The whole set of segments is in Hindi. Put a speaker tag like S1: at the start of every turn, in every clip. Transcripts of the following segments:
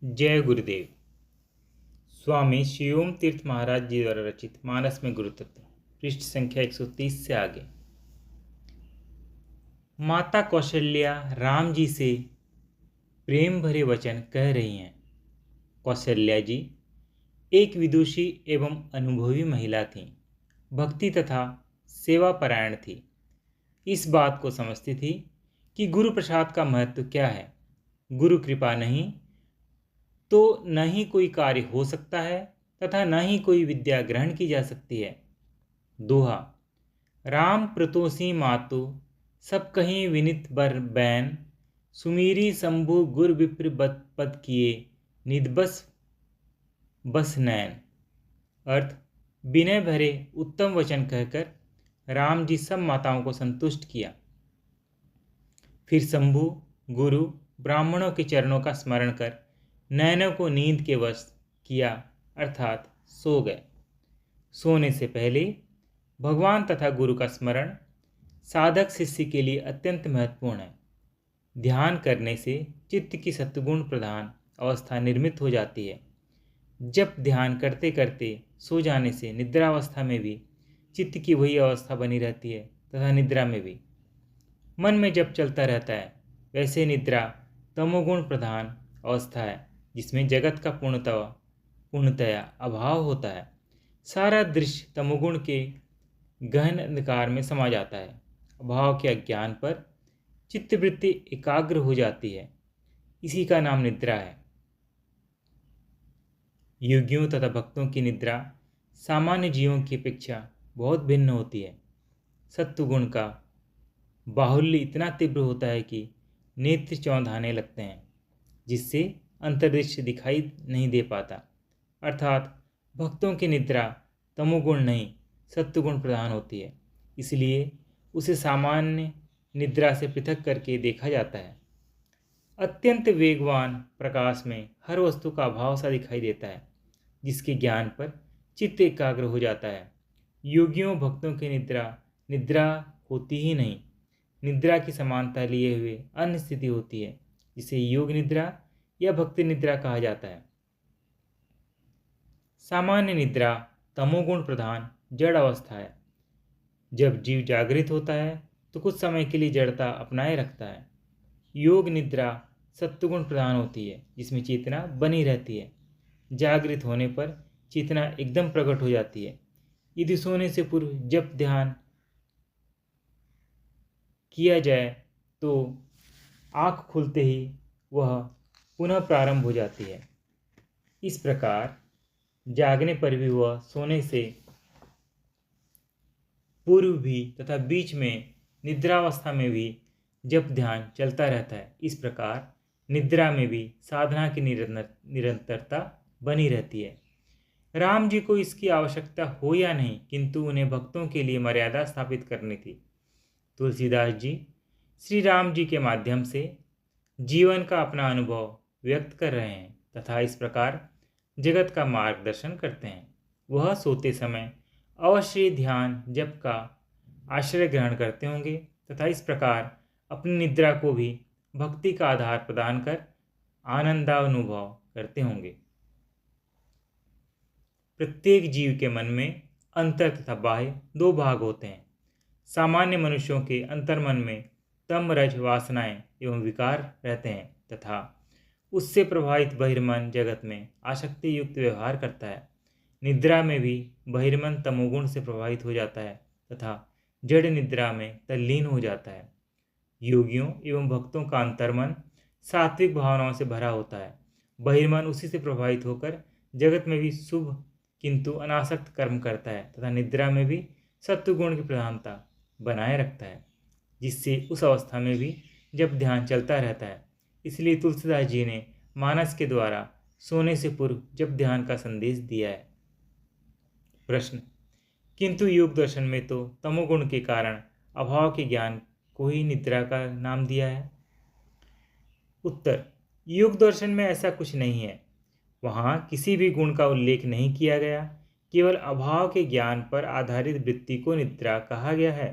S1: जय गुरुदेव। स्वामी शिवोम तीर्थ महाराज जी द्वारा रचित मानस में गुरु तत्व, पृष्ठ संख्या 130 से आगे। माता कौशल्या राम जी से प्रेम भरे वचन कह रही हैं। कौशल्या जी एक विदुषी एवं अनुभवी महिला थीं। भक्ति तथा सेवा परायण थी। इस बात को समझती थी कि गुरु प्रसाद का महत्व क्या है। गुरु कृपा नहीं तो न ही कोई कार्य हो सकता है तथा न ही कोई विद्या ग्रहण की जा सकती है। दोहा। राम प्रतोषी मातु सब कहीं विनित बर बैन, सुमीरी शंभु गुर विप्र पद किए निदबस बस नैन। अर्थ, विनय भरे उत्तम वचन कहकर राम जी सब माताओं को संतुष्ट किया। फिर शंभु गुरु ब्राह्मणों के चरणों का स्मरण कर नयनों को नींद के वश किया, अर्थात सो गए। सोने से पहले भगवान तथा गुरु का स्मरण साधक शिष्य के लिए अत्यंत महत्वपूर्ण है। ध्यान करने से चित्त की सत्वगुण प्रधान अवस्था निर्मित हो जाती है। जब ध्यान करते करते सो जाने से निद्रावस्था में भी चित्त की वही अवस्था बनी रहती है तथा निद्रा में भी। मन में जब चलता रहता है, वैसे निद्रा तमोगुण प्रधान अवस्था है जिसमें जगत का पूर्णतया अभाव होता है। सारा दृश्य तमोगुण के गहन अंधकार में समा जाता है। अभाव के अज्ञान पर चित्तवृत्ति एकाग्र हो जाती है। इसी का नाम निद्रा है। योगियों तथा भक्तों की निद्रा सामान्य जीवों की अपेक्षा बहुत भिन्न होती है। सत्वगुण का बाहुल्य इतना तीव्र होता है कि नेत्र चौंधाने लगते हैं, जिससे अंतर्दृश्य दिखाई नहीं दे पाता। अर्थात भक्तों की निद्रा तमोगुण नहीं सत्वगुण प्रधान होती है, इसलिए उसे सामान्य निद्रा से पृथक करके देखा जाता है। अत्यंत वेगवान प्रकाश में हर वस्तु का अभाव सा दिखाई देता है, जिसके ज्ञान पर चित्त एकाग्र हो जाता है। योगियों भक्तों की निद्रा होती ही नहीं, निद्रा की समानता लिए हुए अन्य स्थिति होती है, जिसे योग निद्रा या भक्ति निद्रा कहा जाता है। सामान्य निद्रा तमोगुण प्रधान जड़ अवस्था है। जब जीव जागृत होता है तो कुछ समय के लिए जड़ता अपनाए रखता है। योग निद्रा सत्वगुण प्रधान होती है, जिसमें चेतना बनी रहती है। जागृत होने पर चेतना एकदम प्रकट हो जाती है। यदि सोने से पूर्व जब ध्यान किया जाए तो आँख खुलते ही वह पुनः प्रारंभ हो जाती है। इस प्रकार जागने पर भी वह सोने से पूर्व भी तथा बीच में निद्रावस्था में भी जब ध्यान चलता रहता है। इस प्रकार निद्रा में भी साधना की निरंतरता बनी रहती है। राम जी को इसकी आवश्यकता हो या नहीं, किंतु उन्हें भक्तों के लिए मर्यादा स्थापित करनी थी। तुलसीदास जी श्री राम जी के माध्यम से जीवन का अपना अनुभव व्यक्त कर रहे हैं तथा इस प्रकार जगत का मार्गदर्शन करते हैं। वह सोते समय अवश्य ध्यान जप का आश्रय ग्रहण करते होंगे तथा इस प्रकार अपनी निद्रा को भी भक्ति का आधार प्रदान कर आनंदानुभव करते होंगे। प्रत्येक जीव के मन में अंतर तथा बाह्य दो भाग होते हैं। सामान्य मनुष्यों के अंतर्मन में तम रज वासनाएं एवं विकार रहते हैं तथा उससे प्रभावित बहिर्मन जगत में आसक्ति युक्त व्यवहार करता है। निद्रा में भी बहिर्मन तमोगुण से प्रभावित हो जाता है तथा जड़ निद्रा में तल्लीन हो जाता है। योगियों एवं भक्तों का अंतर्मन सात्विक भावनाओं से भरा होता है। बहिर्मन उसी से प्रभावित होकर जगत में भी शुभ किंतु अनासक्त कर्म करता है तथा निद्रा में भी सत्वगुण की प्रधानता बनाए रखता है, जिससे उस अवस्था में भी जब ध्यान चलता रहता है। इसलिए तुलसीदास जी ने मानस के द्वारा सोने से पूर्व जब ध्यान का संदेश दिया है। प्रश्न, किंतु योग दर्शन में तो तमोगुण के कारण अभाव के ज्ञान को ही निद्रा का नाम दिया है। उत्तर, योग दर्शन में ऐसा कुछ नहीं है। वहाँ किसी भी गुण का उल्लेख नहीं किया गया, केवल अभाव के ज्ञान पर आधारित वृत्ति को निद्रा कहा गया है।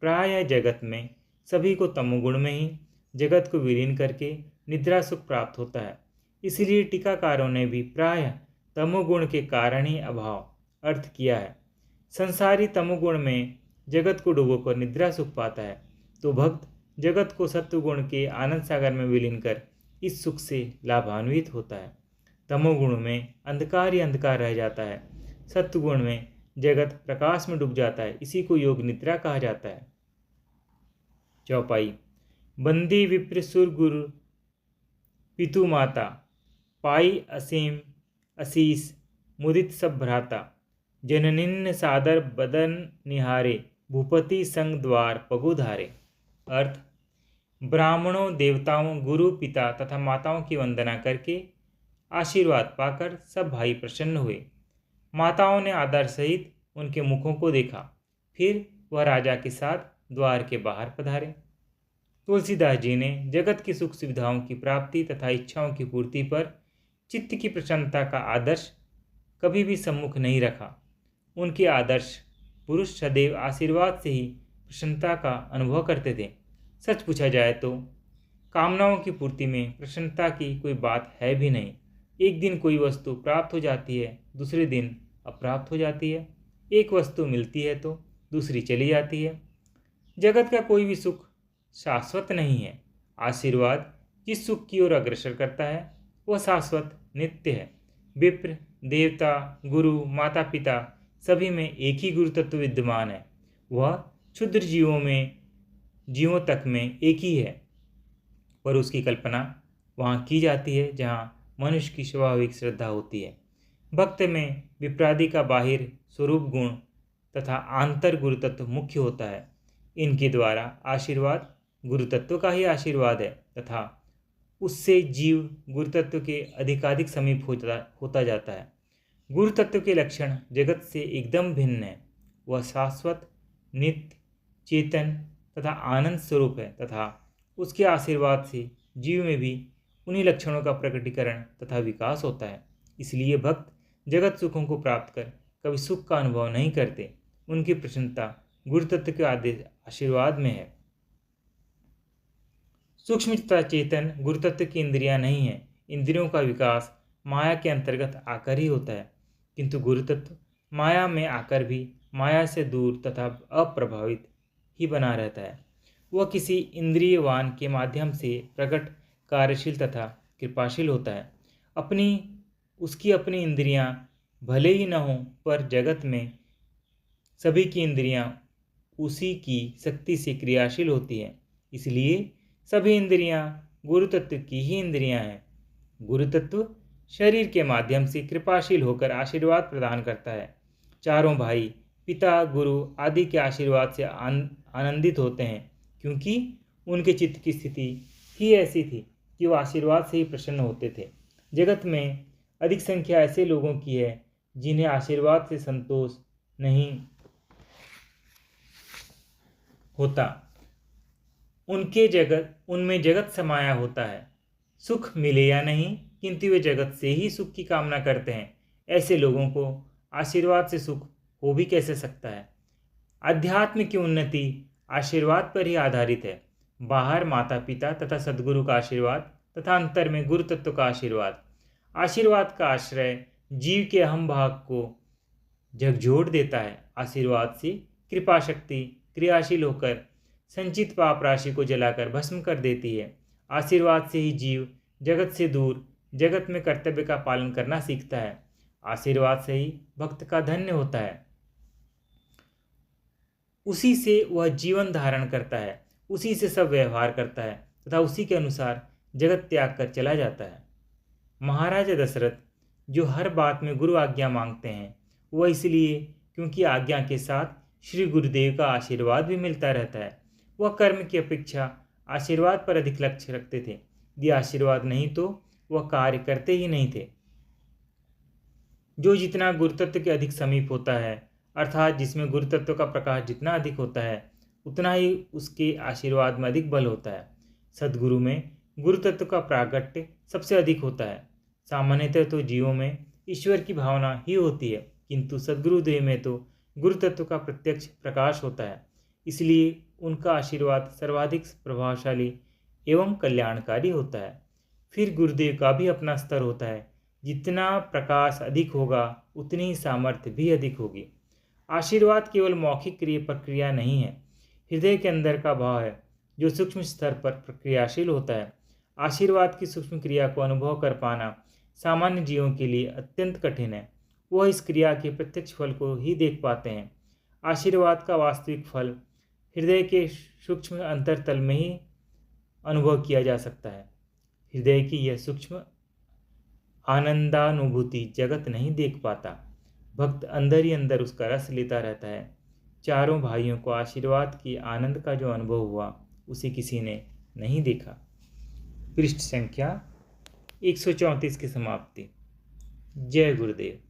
S1: प्रायः जगत में सभी को तमोगुण में ही जगत को विलीन करके निद्रा सुख प्राप्त होता है। इसलिए टीकाकारों ने भी प्रायः तमोगुण के कारण ही अभाव अर्थ किया है। संसारी तमोगुण में जगत को डुबोकर निद्रा सुख पाता है, तो भक्त जगत को सत्वगुण के आनंद सागर में विलीन कर इस सुख से लाभान्वित होता है। तमोगुण में अंधकार ही अंधकार रह जाता है, सत्वगुण में जगत प्रकाश में डूब जाता है। इसी को योग निद्रा कहा जाता है। चौपाई। बंदी विप्र सुर गुरु पितु माता, पाई असीम असीस मुदित सब भ्राता, जननिन्न सादर बदन निहारे, भूपति संग द्वार पगुधारे। अर्थ, ब्राह्मणों, देवताओं, गुरु, पिता तथा माताओं की वंदना करके आशीर्वाद पाकर सब भाई प्रसन्न हुए। माताओं ने आदर सहित उनके मुखों को देखा, फिर वह राजा के साथ द्वार के बाहर पधारे। तुलसीदास जी ने जगत की सुख सुविधाओं की प्राप्ति तथा इच्छाओं की पूर्ति पर चित्त की प्रसन्नता का आदर्श कभी भी सम्मुख नहीं रखा। उनके आदर्श पुरुष सदैव आशीर्वाद से ही प्रसन्नता का अनुभव करते थे। सच पूछा जाए तो कामनाओं की पूर्ति में प्रसन्नता की कोई बात है भी नहीं। एक दिन कोई वस्तु प्राप्त हो जाती है, दूसरे दिन अप्राप्त हो जाती है। एक वस्तु मिलती है तो दूसरी चली जाती है। जगत का कोई भी सुख शाश्वत नहीं है। आशीर्वाद जिस सुख की ओर अग्रसर करता है वह शाश्वत नित्य है। विप्र, देवता, गुरु, माता पिता सभी में एक ही गुरु तत्व विद्यमान है। वह क्षुद्र जीवों तक में एक ही है, पर उसकी कल्पना वहाँ की जाती है जहाँ मनुष्य की स्वाभाविक श्रद्धा होती है। भक्त में विप्रादि का बाहिर स्वरूप गुण तथा आंतर गुरु तत्व मुख्य होता है। इनके द्वारा आशीर्वाद गुरु तत्व का ही आशीर्वाद है तथा उससे जीव गुरु तत्व के अधिकाधिक समीप होता जाता है। गुरु तत्व के लक्षण जगत से एकदम भिन्न है। वह शाश्वत, नित्य, चेतन तथा आनंद स्वरूप है तथा उसके आशीर्वाद से जीव में भी उन्हीं लक्षणों का प्रकटीकरण तथा विकास होता है। इसलिए भक्त जगत सुखों को प्राप्त कर कभी सुख का अनुभव नहीं करते। उनकी प्रसन्नता गुरु तत्व के आशीर्वाद में है। सूक्ष्म तथा चेतन गुरु तत्व की इंद्रियां नहीं है। इंद्रियों का विकास माया के अंतर्गत आकर ही होता है, किंतु गुरु तत्व माया में आकर भी माया से दूर तथा अप्रभावित ही बना रहता है। वह किसी इंद्रियवान के माध्यम से प्रकट, कार्यशील तथा कृपाशील होता है। उसकी अपनी इंद्रियां भले ही न हों, पर जगत में सभी की इंद्रियां उसी की शक्ति से क्रियाशील होती है। इसलिए सभी इंद्रियां गुरु तत्व की ही इंद्रियां हैं। गुरु तत्व शरीर के माध्यम से कृपाशील होकर आशीर्वाद प्रदान करता है। चारों भाई पिता, गुरु आदि के आशीर्वाद से आनंदित होते हैं, क्योंकि उनके चित्त की स्थिति ही ऐसी थी कि वो आशीर्वाद से ही प्रसन्न होते थे। जगत में अधिक संख्या ऐसे लोगों की है जिन्हें आशीर्वाद से संतोष नहीं होता। उनमें जगत समाया होता है। सुख मिले या नहीं, किंतु वे जगत से ही सुख की कामना करते हैं। ऐसे लोगों को आशीर्वाद से सुख हो भी कैसे सकता है। अध्यात्म की उन्नति आशीर्वाद पर ही आधारित है। बाहर माता पिता तथा सद्गुरु का आशीर्वाद तथा अंतर में गुरु तत्व का आशीर्वाद। आशीर्वाद का आश्रय जीव के अहम भाग को झकझोर देता है। आशीर्वाद से कृपा शक्ति क्रियाशील होकर संचित पाप राशि को जलाकर भस्म कर देती है। आशीर्वाद से ही जीव जगत से दूर जगत में कर्तव्य का पालन करना सीखता है। आशीर्वाद से ही भक्त का धन्य होता है। उसी से वह जीवन धारण करता है, उसी से सब व्यवहार करता है तथा उसी के अनुसार जगत त्याग कर चला जाता है। महाराजा दशरथ जो हर बात में गुरु आज्ञा मांगते हैं, वह इसलिए क्योंकि आज्ञा के साथ श्री गुरुदेव का आशीर्वाद भी मिलता रहता है। वह कर्म की अपेक्षा आशीर्वाद पर अधिक लक्ष्य रखते थे। यदि आशीर्वाद नहीं तो वह कार्य करते ही नहीं थे। जो जितना गुरु तत्व के अधिक समीप होता है, अर्थात जिसमें गुरु तत्व का प्रकाश जितना अधिक होता है, उतना ही उसके आशीर्वाद में अधिक बल होता है। सद्गुरु में गुरु तत्व का प्रागट्य सबसे अधिक होता है। सामान्यतः तो जीवों में ईश्वर की भावना ही होती है, किंतु सद्गुरुदेव में तो गुरु तत्व का प्रत्यक्ष प्रकाश होता है। इसलिए उनका आशीर्वाद सर्वाधिक प्रभावशाली एवं कल्याणकारी होता है। फिर गुरुदेव का भी अपना स्तर होता है। जितना प्रकाश अधिक होगा उतनी ही सामर्थ्य भी अधिक होगी। आशीर्वाद केवल मौखिक प्रक्रिया नहीं है, हृदय के अंदर का भाव है जो सूक्ष्म स्तर पर प्रक्रियाशील होता है। आशीर्वाद की सूक्ष्म क्रिया को अनुभव कर पाना सामान्य जीवों के लिए अत्यंत कठिन है। वह इस क्रिया के प्रत्यक्ष फल को ही देख पाते हैं। आशीर्वाद का वास्तविक फल हृदय के सूक्ष्म अंतरतल में ही अनुभव किया जा सकता है। हृदय की यह सूक्ष्म आनंदानुभूति जगत नहीं देख पाता। भक्त अंदर ही अंदर उसका रस लेता रहता है। चारों भाइयों को आशीर्वाद की आनंद का जो अनुभव हुआ उसे किसी ने नहीं देखा। पृष्ठ संख्या 134 की समाप्ति। जय गुरुदेव।